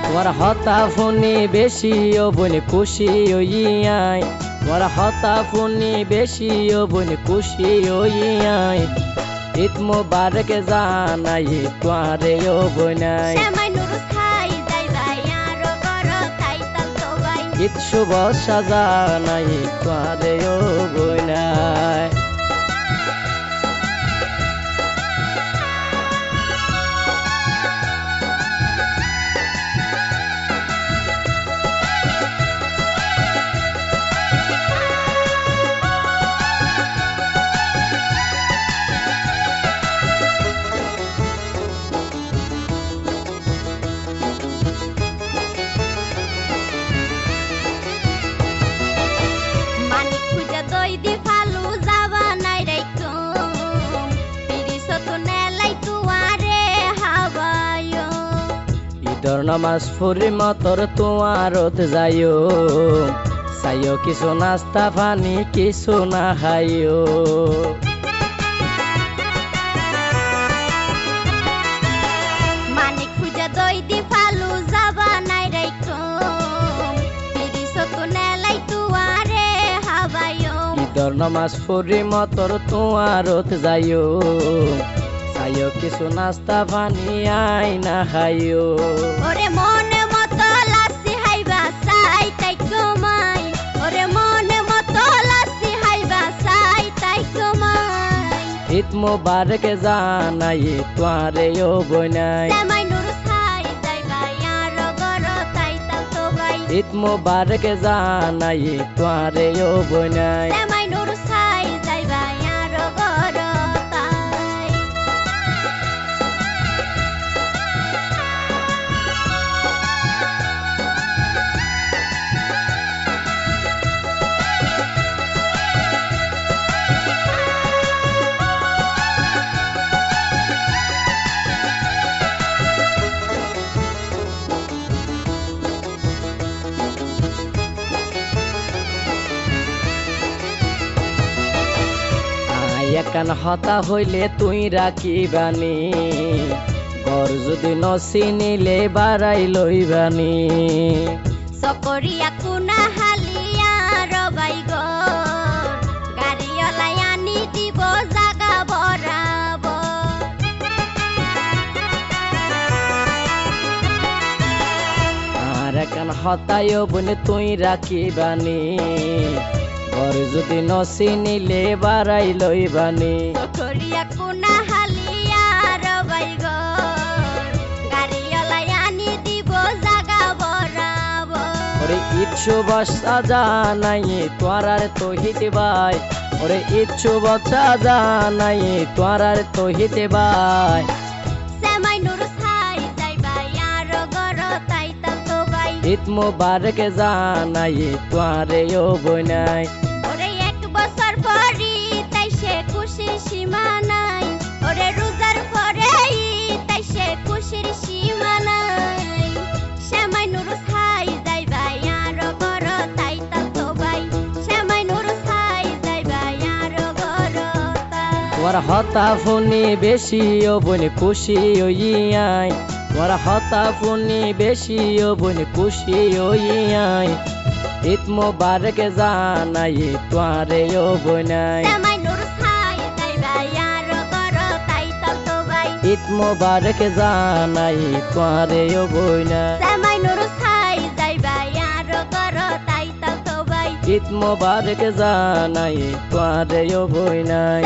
তোমার হতা ফোনে বেশি ও বোন খুশি হইয়াই, তোমার হতা ফোনে বেশি ও বোন খুশি হইয়াই। ঈদ মোবারক জানাই তোমারে ও বোনাই, ঈদ শুভেচ্ছা জানাই তোমারে ও বোনাই। ঈদর নামাজ পড়ি মতর তোমারত যাইও, চাইও কিছু নাস্তা পানি কিছু না খাইও। মানিক খুঁজা দই দি ফালু যাবা নাই রাইকো, পিরিসত নেলাই তুয়ারে হাবাইও। ঈদর নামাজ পড়ি মতর তোমারত যাইও, চাইও কিছু নাস্তা পানি আই না খাইও। ওরে মনে মতো লাসি হাইবা চাই তাই কমাই, ওরে মনে মতো লাসি হাইবা চাই তাই কমাই। ঈদ মোবারক জানাই তোমারে ও বোনাই, জামাই নুর ছাই যাইবা ইয়ার গর তাই তাল তো ভাই। ঈদ মোবারক জানাই তোমারে ও বোনাই। জামাই নুর ছাই যাইবা ইয়ার গর তাই। একান হতা হইলে তুই রাখিবানি, ঘর যদি নচিনিলে বাড়াই লইবানি। সকরিয়া কুনা হালিয়া রবাই গর, গাড়িওয়ালাই আনি দিব জাগা বরাবর। আর একান হতায়ও বনে তুই রাখিবানি, ঘর যদি নচিনিলে বাড়াই লইবানি। সকরিয়া কুনা হালিয়া রবাই গর, গাড়িওয়ালাই আনি দিব জাগা বরাবর। ওরে ঈদ শুভেচ্ছা জানাই তোরার তহিদ ভাই, ওরে ঈদ শুভেচ্ছা জানাই তোরার তহিদ ভাই। জামাই নুর ছাই যাইবা ইয়ার গর তাই তাল তো ভাই। ঈদ মোবারক জানাই তোরে ও বোনাই, ওরে এক বছর পরি তাই সে খুশির সীমা নাই, ওরে রোজার পরে তাই সে খুশির সীমা নাই। শ্যামাই নুর ছাই যাইবা ইয়ার গর তাই তাল তো ভাই, শ্যামাই নুর ছাই যাইবা ইয়ার গর তাই। তোমার হতা ফোনে বেশি ও বোন খুশি হইয়াই, তোমার হতা ফোনে বেশি ও বোন খুশি হইয়াই। ঈদ মোবারক জানাই তোরে ও বোনাই, শ্যামাই নুর ছাই যাইবা ইয়ার গর তাই তাল তো ভাই। ঈদ মোবারক জানাই তোরে ও বোনাই, জামাই নুর ছাই যাইবা ইয়ার গর তাই তাল তো ভাই। ঈদ মোবারক জানাই তোরে ও বোনাই।